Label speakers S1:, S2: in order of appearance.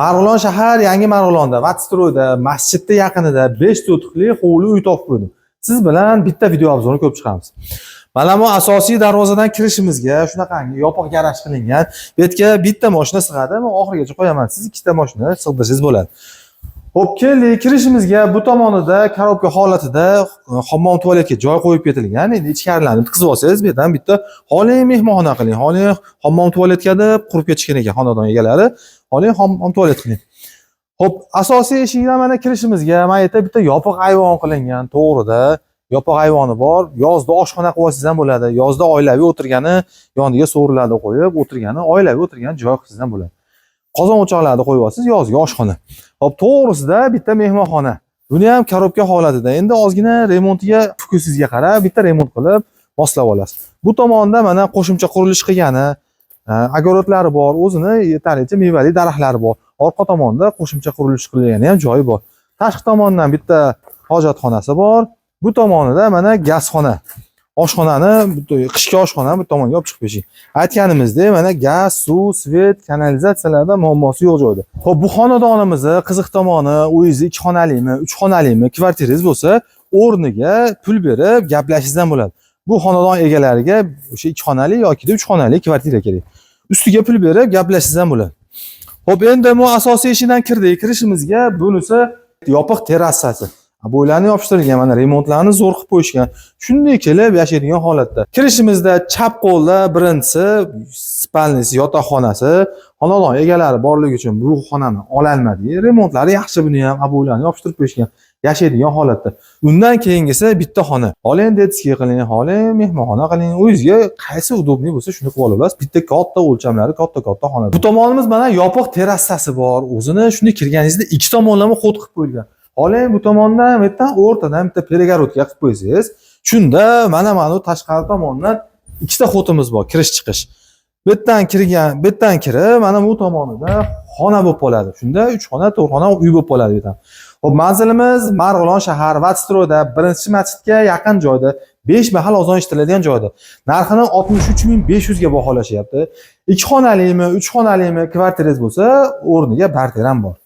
S1: Marg'ilon shahar, Yangi Marg'ilonda, Vatstroyda, masjidda yaqinida 5 sotixli hovli uy topib qo'ydim. Siz bilan bitta video obzorini ko'rib chiqamiz. Mana bu asosiy darvozadan kirishimizga shunaqangi yopiq garaj qilingan. Bu yerga bitta mashina sig'adi, men oxirigacha qo'yaman. Siz ikkita mashina sig'dirsangiz bo'ladi. Xo'p, keldik. Kirishimizga bu tomonida korobka holatida hammom tualetga joy qo'yib ketilgan. Endi ichkarilarni bitkizib olsangiz, bu yerdan bitta holi mehmonxona qiling. Holi hammom tualetga deb qurib ketishgan ekan xonadon egalari. Holi hammom tualet qiling. Xo'p, asosiy eshikdan mana kirishimizga mana yerda bitta yopiq ayvon qilingan, to'g'rida. Yopiq ayvoni bor. Yozda oshxona qilib olsangiz ham bo'ladi. Yozda oilaviy o'tirgani, yoniga so'rilarni qo'yib, o'tirgani, oilaviy o'tirgan joy qilsangiz ham bo'ladi. Qozon o'choqlarni qo'yib olsangiz, yozgi oshxona. Hop, to'g'risida bitta mehmonxona. Buni ham korobka holatida. Endi ozgina remontiga fokusingizga qarab, bitta remont qilib moslab olasiz. Bu tomonda mana qo'shimcha qurilish qilgani, agorodlari bor, o'zini yetarlicha mevali daraxtlari bor. Orqa tomonda qo'shimcha qurilish qilgani ham joyi bor. Tashqi tomondan bitta hojatxonasi bor. Bu tomonida mana gazxona. Oshxonani, qishki oshxona bu tomonga olib chiqib qo'yishing. Aytganimizdek, mana gaz, suv, svet, kanalizatsiyalarda muammosi yo'q joyda. Xo'p, bu xonadonimizni qiziq tomoni, uyingiz 2 xonalimi, 3 xonalimi kvartirangiz bo'lsa, o'rniga pul berib gaplashingiz ham bo'ladi. Bu xonadon egalariga o'sha 2 xonali yoki 3 xonali kvartira kerak. Ustiga pul berib gaplashingiz ham bo'ladi. Xo'p, endi bu asosiy eshikdan kirdik. Kirishimizga bunisi yopiq terrasasi. Bo'ylarni yopishtirilgan, mana remontlarni zo'r qilib qo'yishgan. Shunday kelib yashaydigan holatda. Kirishimizda chap qo'lda birinchisi spalnisi, yotoqxonasi. Xonadon egalari borligi uchun bu xonani olalmadik. Remontlari yaxshi, buni ham abo'ylarni yopishtirib qo'yishgan. Yashaydigan holatda. Undan keyingisi bitta xona. Xoling detskiy qiling, xoling mehmonxona qiling. O'zingizga qaysi udobli bo'lsa shuni qilib olasiz. Bitta katta o'lchamlari, katta xona. Bu tomonimiz mana yopiq terrasasi bor. O'zini shunday kirganingizda ikki tomonlama xod qilib qo'yilgan. Xoling bu tomondan, bu yerdan o'rtadan bitta peregorodka qilib qo'ysangiz, shunda mana tashqari tomondan ikkita xotimiz bor, kirish-chiqish. Bu yerdan kirib, mana bu tomonida xona bo'lib qoladi. Shunda 3 xona, 4 xona uy bo'lib qoladi bu yerdan. Xo'p, manzilimiz Marg'ilon shahar, Vatstroyda, birinchi masjidga yaqin joyda, 5 mahal ozon eshitiladigan joyda. Narxini 63500 ga baholashyapti. 2 xonalimi, 3 xonalimi kvartirangiz bo'lsa, o'rniga barter ham bor.